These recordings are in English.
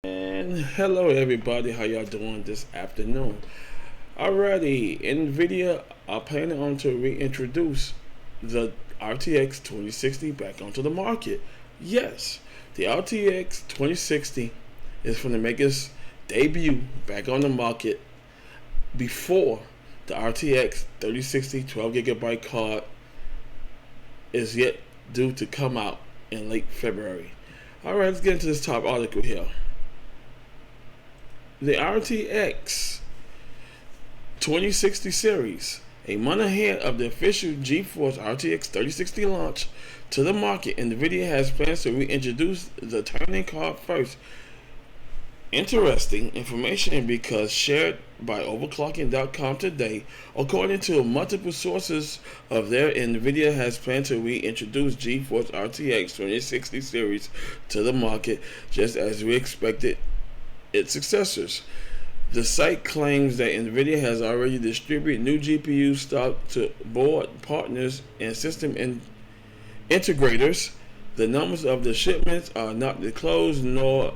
And hello everybody, how y'all doing this afternoon? Alrighty, Nvidia are planning on to reintroduce the RTX 2060 back onto the market. Yes, the RTX 2060 is going to make its debut back on the market before the RTX 3060 12GB card is yet due to come out in late February. Alright, let's get into this top article here. The RTX 2060 series, a month ahead of the official GeForce RTX 3060 launch to the market, Nvidia has plans to reintroduce the turn-in card first. Interesting information because shared by overclocking.com today. According to multiple sources of there, Nvidia has planned to reintroduce GeForce RTX 2060 series to the market just as we expected its successors. The site claims that Nvidia has already distributed new GPU stock to board partners and system integrators. The numbers of the shipments are not disclosed, nor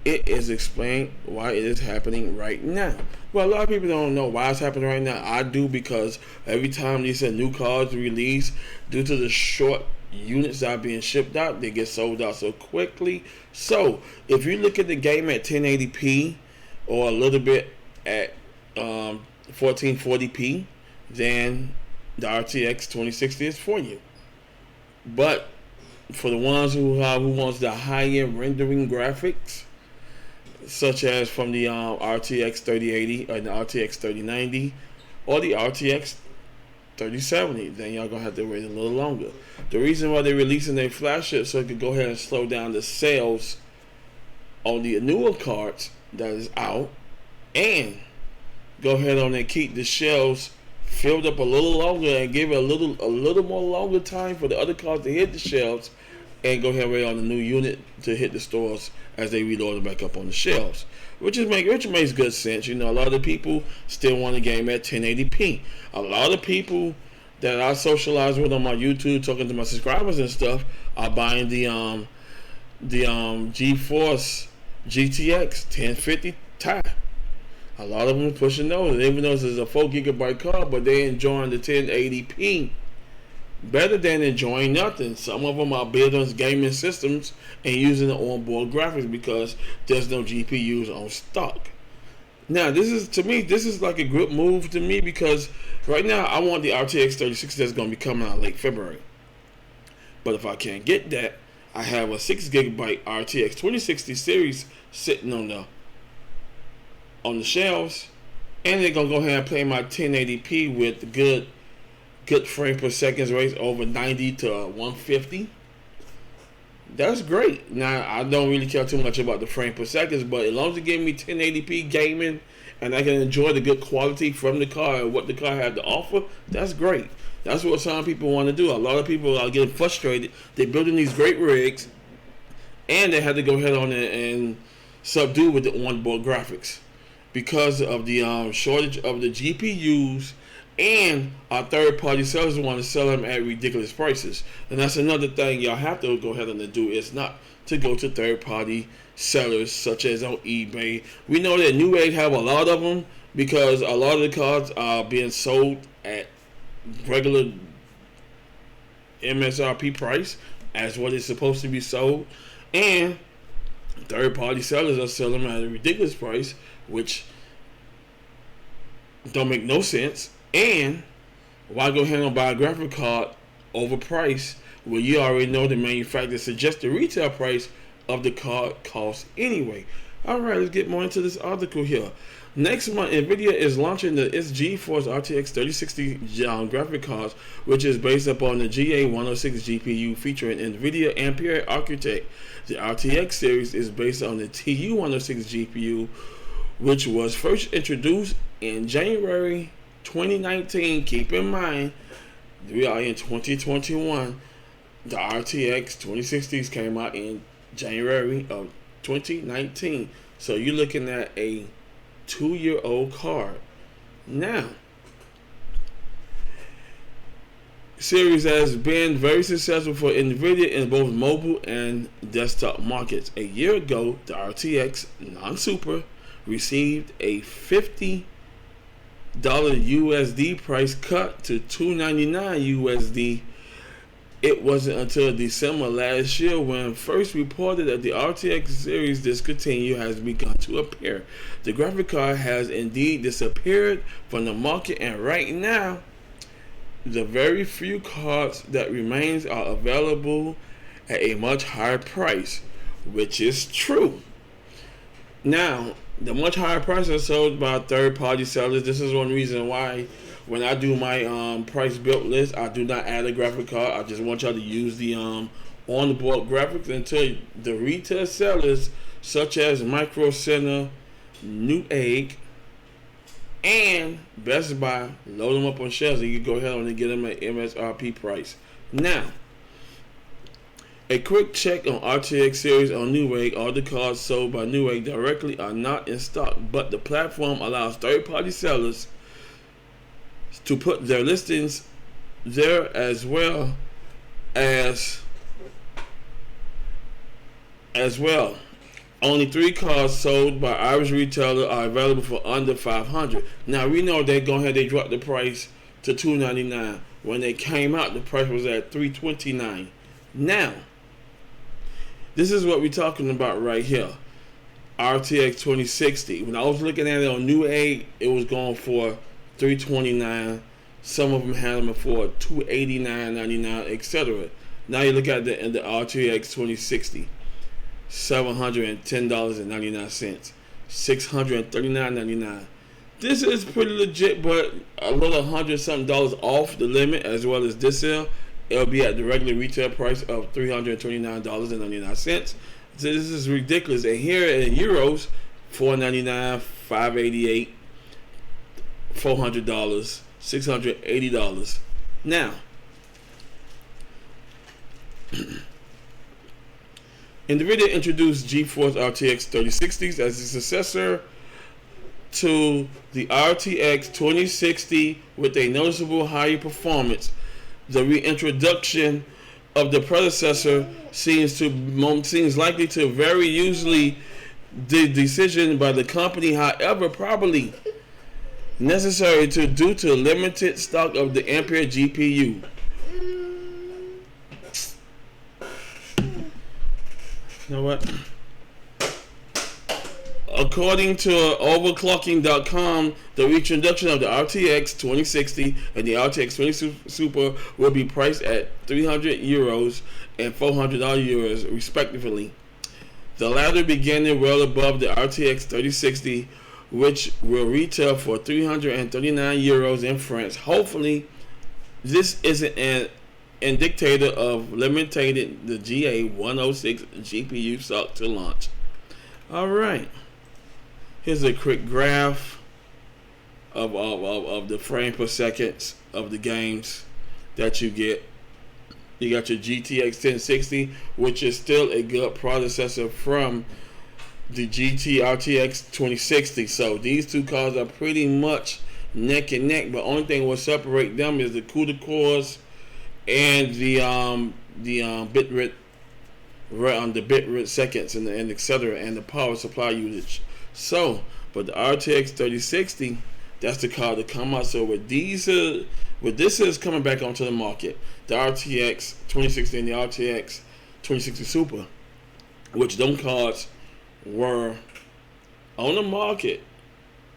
it is explained why it is happening right now. Well, a lot of people don't know why it's happening right now. I do, because every time these new cards release, due to the short units that are being shipped out, they get sold out so quickly. So if you look at the game at 1080p or a little bit at 1440p, then the RTX 2060 is for you. But for the ones who wants the high-end rendering graphics, such as from the RTX 3080 or the RTX 3090 or the RTX 3070, then y'all gonna have to wait a little longer. The reason why they're releasing their flash chip so it could go ahead and slow down the sales on the newer cards that is out, and go ahead on and keep the shelves filled up a little longer and give it a little more longer time for the other cards to hit the shelves, and go ahead and wait on the new unit to hit the stores as they reload it back up on the shelves. Which makes good sense. You know, a lot of people still want a game at 1080p. A lot of people that I socialize with on my YouTube, talking to my subscribers and stuff, are buying the GeForce GTX 1050 Ti. A lot of them are pushing those, even though this is a 4GB card, but they're enjoying the 1080p better than enjoying nothing. Some of them are building gaming systems and using the onboard graphics because there's no GPUs on stock. Now, this is like a good move to me, because right now I want the RTX 3060 that's going to be coming out late February. But if I can't get that, I have a 6GB RTX 2060 series sitting on the shelves, and they're going to go ahead and play my 1080p with good frame per second rates over 90 to 150. That's great. Now, I don't really care too much about the frame per seconds, but as long as it gives me 1080p gaming and I can enjoy the good quality from the car and what the car has to offer, that's great. That's what some people want to do. A lot of people are getting frustrated. They're building these great rigs, and they had to go ahead on and subdue with the onboard graphics because of the shortage of the GPUs. And our third-party sellers want to sell them at ridiculous prices. And that's another thing y'all have to go ahead and do, is not to go to third-party sellers such as on eBay. We know that Newegg have a lot of them because a lot of the cards are being sold at regular MSRP price as what it's supposed to be sold. And third-party sellers are selling them at a ridiculous price, which don't make no sense. And why go ahead and buy a graphic card overpriced when you already know the manufacturer suggests the retail price of the card costs anyway? Alright, let's get more into this article here. Next month, Nvidia is launching its GeForce RTX 3060 graphic cards, which is based upon the GA106 GPU featuring Nvidia Ampere architect. The RTX series is based on the TU106 GPU, which was first introduced in January 2019. Keep in mind, we are in 2021. The RTX 2060s came out in January of 2019. So you're looking at a 2-year-old card. Now, series has been very successful for Nvidia in both mobile and desktop markets. A year ago, the RTX non-super received a $50 USD price cut to $299 USD. It wasn't until December last year when first reported that the RTX series discontinue has begun to appear. The graphic card has indeed disappeared from the market, and right now the very few cards that remains are available at a much higher price, which is true. Now, the much higher price are sold by third-party sellers. This is one reason why when I do my price built list, I do not add a graphic card. I just want y'all to use the on-the-board graphics until the retail sellers such as Micro Center, Newegg, and Best Buy load them up on shelves, and you can go ahead and get them at MSRP price. Now, a quick check on RTX series on Newegg. All the cards sold by Newegg directly are not in stock, but the platform allows third-party sellers to put their listings there as well. Only 3 cards sold by Irish retailer are available for under $500. Now we know they go ahead, they dropped the price to $299. When they came out, the price was at $329. Now, this is what we're talking about right here. RTX 2060. When I was looking at it on Newegg, it was going for $329. Some of them had them for $289.99, etc. Now you look at the RTX 2060. $710.99, $639.99. This is pretty legit, but a little $100-something off the limit, as well as this sale. It'll be at the regular retail price of $329.99. So this is ridiculous. And here in euros, $499, $588, $400, $680. Now, Nvidia introduced GeForce RTX 3060s as a successor to the RTX 2060 with a noticeable higher performance. The reintroduction of the predecessor seems likely to vary. Usually, the decision by the company, however, probably necessary due to limited stock of the Ampere GPU. You know what? According to overclocking.com, the reintroduction of the RTX 2060 and the RTX 20 Super will be priced at €300 and €400 respectively. The latter beginning well above the RTX 3060, which will retail for €339 in France. Hopefully, this isn't an indicator of limiting the GA106 GPU stock to launch. Alright, here's a quick graph of the frame per second of the games that you get. You got your GTX 1060, which is still a good processor from the RTX 2060. So these two cards are pretty much neck and neck, but only thing will separate them is the CUDA cores and the bitrate, the bitrate seconds and etc. and the power supply usage. So, but the RTX 3060, that's the card to come out. So with this is coming back onto the market, the RTX 2060 and the RTX 2060 Super, which them cards were on the market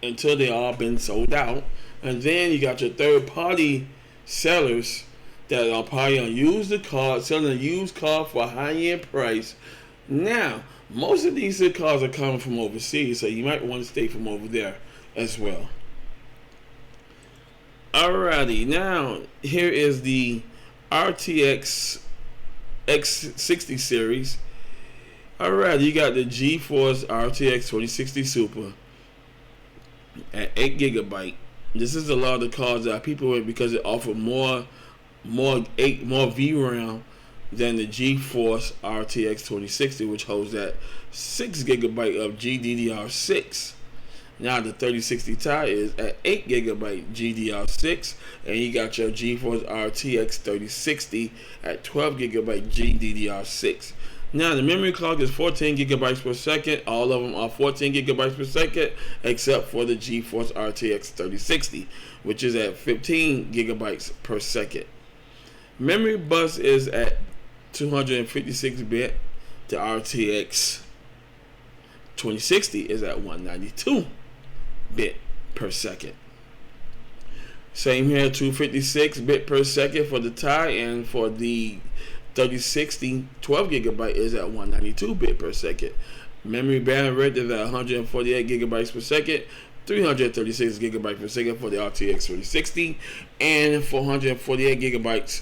until they all been sold out, and then you got your third-party sellers that are probably gonna use the card, selling a used car for a high-end price. Now, most of these cars are coming from overseas, so you might want to stay from over there as well. Alrighty, now here is the RTX X60 series. Alright, you got the GeForce RTX 2060 Super at 8GB. This is a lot of the cards that people with because it offers more VRAM than the GeForce RTX 2060, which holds that 6GB of GDDR6. Now the 3060 Ti is at 8 gigabyte GDR6, and you got your GeForce RTX 3060 at 12 gigabyte GDDR6. Now the memory clock is 14 gigabytes per second. All of them are 14 gigabytes per second, except for the GeForce RTX 3060, which is at 15 gigabytes per second. Memory bus is at 256 bit. The RTX 2060 is at 192 bit per second. Same here, 256 bit per second for the Ti, and for the 3060 12 gigabyte is at 192 bit per second. Memory bandwidth is at 148 gigabytes per second, 336 gigabytes per second for the RTX 3060, and 448 gigabytes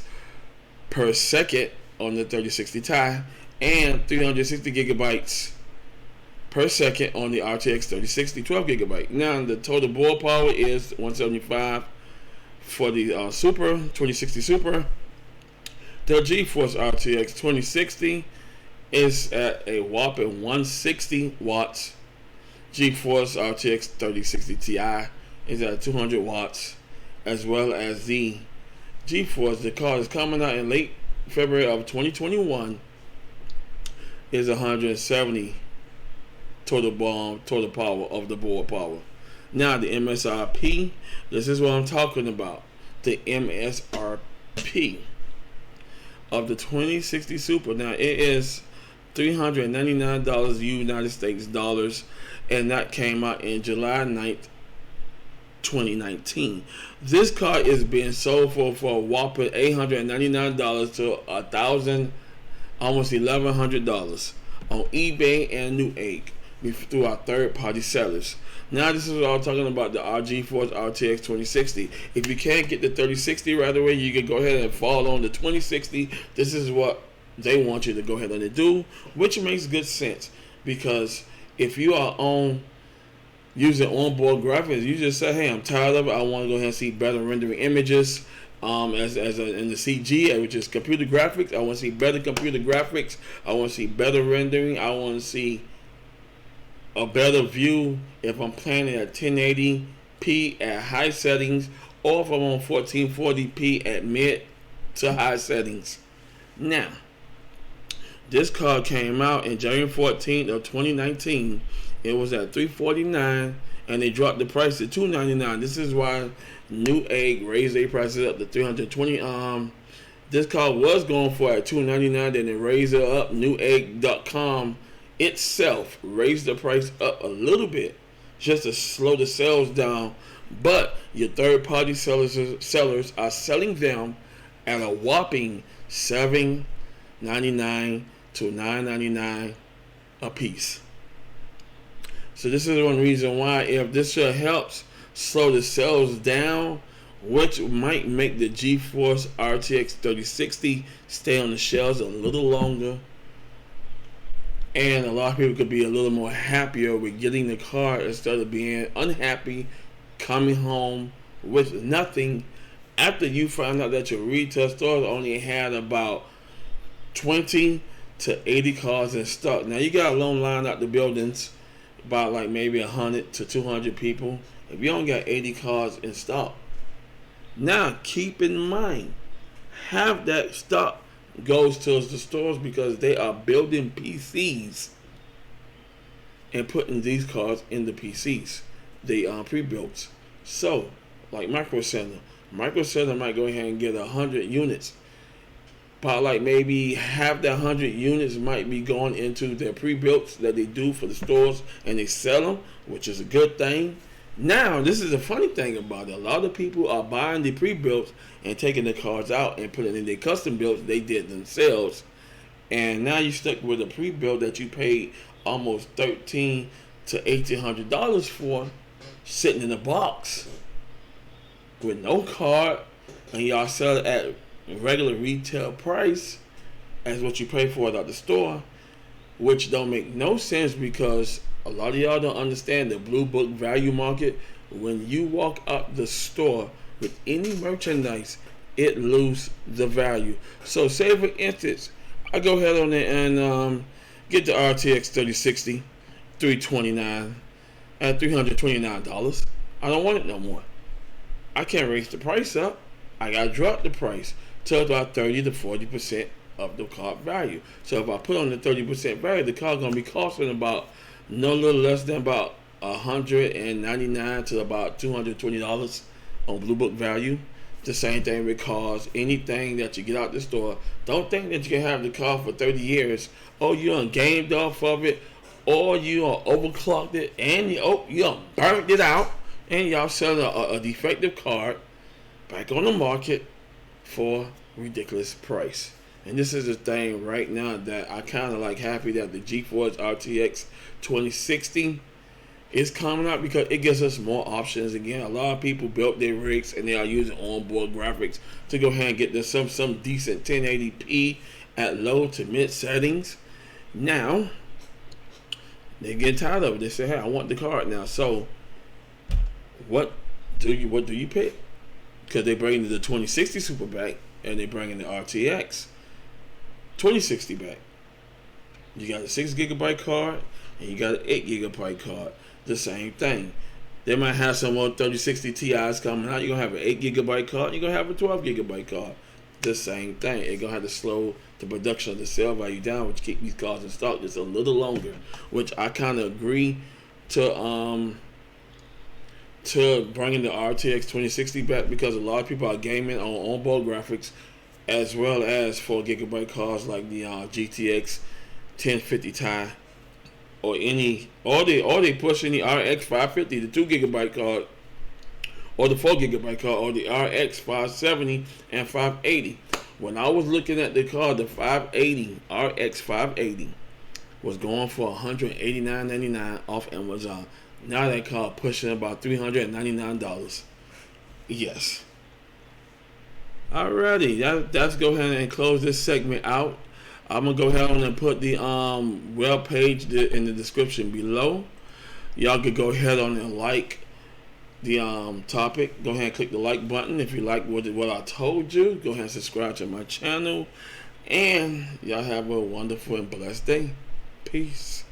per second on the 3060 Ti, and 360 gigabytes per second on the RTX 3060 12 gigabyte. Now the total board power is 175 for the Super 2060 Super. The GeForce RTX 2060 is at a whopping 160 watts. GeForce RTX 3060 Ti is at 200 watts, as well as the GeForce. The card is coming out in late February of 2021. Is 170 total power of the board power. Now the MSRP. This is what I'm talking about. The MSRP of the 2060 Super. Now it is $399 United States dollars, and that came out in July 9th, 2019. This card is being sold for a whopping $899 to $1,000, almost $1,100 on eBay and Newegg through our third-party sellers. Now this is what I'm talking about, the GeForce RTX 2060. If you can't get the 3060 right away, you can go ahead and fall on the 2060. This is what they want you to go ahead and do, which makes good sense, because if you are using onboard graphics, you just say, hey, I'm tired of it. I want to go ahead and see better rendering images. In the CG, which is computer graphics, I want to see better computer graphics. I want to see better rendering. I want to see a better view if I'm playing at 1080p at high settings, or if I'm on 1440p at mid to high settings. Now, this card came out in January 14th of 2019. It was at $349, and they dropped the price to $299. This is why Newegg raised their prices up to $320. This card was going for at $299, then they raised it up. Newegg.com itself raised the price up a little bit just to slow the sales down, but your third-party sellers are selling them at a whopping $7.99 to $9.99 a piece. So this is one reason why, if this helps slow the sales down, which might make the GeForce RTX 3060 stay on the shelves a little longer, and a lot of people could be a little more happier with getting the car instead of being unhappy coming home with nothing after you find out that your retail stores only had about 20 to 80 cars in stock. Now you got a long line out the buildings, about like maybe 100 to 200 people. If you don't got 80 cars in stock, now keep in mind, half that stock goes to the stores because they are building PCs and putting these cars in the PCs. They are pre-built. So, like Micro Center might go ahead and get 100 units. About like maybe half that 100 units might be going into their pre-builts that they do for the stores, and they sell them, which is a good thing. Now, this is the funny thing about it. A lot of people are buying the pre-builts and taking the cars out and putting in their custom builds they did themselves. And now you're stuck with a pre-built that you paid almost $1,300 to $1,800 for, sitting in a box with no card, and y'all sell it at regular retail price as what you pay for it at the store, which don't make no sense, because a lot of y'all don't understand the blue book value market. When you walk up the store with any merchandise, it loses the value. So say for instance, I go ahead on there and get the RTX 3060, $329. at $329. I don't want it no more. I can't raise the price up. I gotta drop the price to about 30 to 40% of the card value. So if I put on the 30% value, the card gonna be costing about no little less than about $199 to about $220 on Blue Book value. The same thing with cars. Anything that you get out the store, don't think that you can have the car for 30 years. Oh, you done gamed off of it, or you done overclocked it, and you done burnt it out, and y'all selling a defective card back on the market for ridiculous price. And this is the thing right now that I kind of like happy that the GeForce RTX 2060 is coming out, because it gives us more options. Again, a lot of people built their rigs and they are using onboard graphics to go ahead and get them some decent 1080p at low to mid settings. Now they get tired of it. They say, "Hey, I want the card now." So what do you pick? Because they bring the 2060 Super back and they bring in the RTX 2060 back. You got a 6 GB card and you got an 8 GB card. The same thing. They might have some more 3060 Ti's coming out. You're gonna have an 8 GB card. You're gonna have a 12 GB card. The same thing. It's gonna have to slow the production of the sale value down, which keep these cards in stock just a little longer. Which I kind of agree to bringing the RTX 2060 back, because a lot of people are gaming on onboard graphics as well as 4 GB cards like the GTX 1050 Ti. Or they push any RX 550, the 2 GB card, or the 4 GB card, or the RX 570 and 580. When I was looking at the card, the 580 RX 580 was going for $189.99 off Amazon. Now that card pushing about $399. Yes. Alrighty, let's go ahead and close this segment out. I'm gonna go ahead and put the web page in the description below. Y'all could go ahead on and like the topic. Go ahead and click the like button if you like what I told you. Go ahead and subscribe to my channel, and y'all have a wonderful and blessed day. Peace.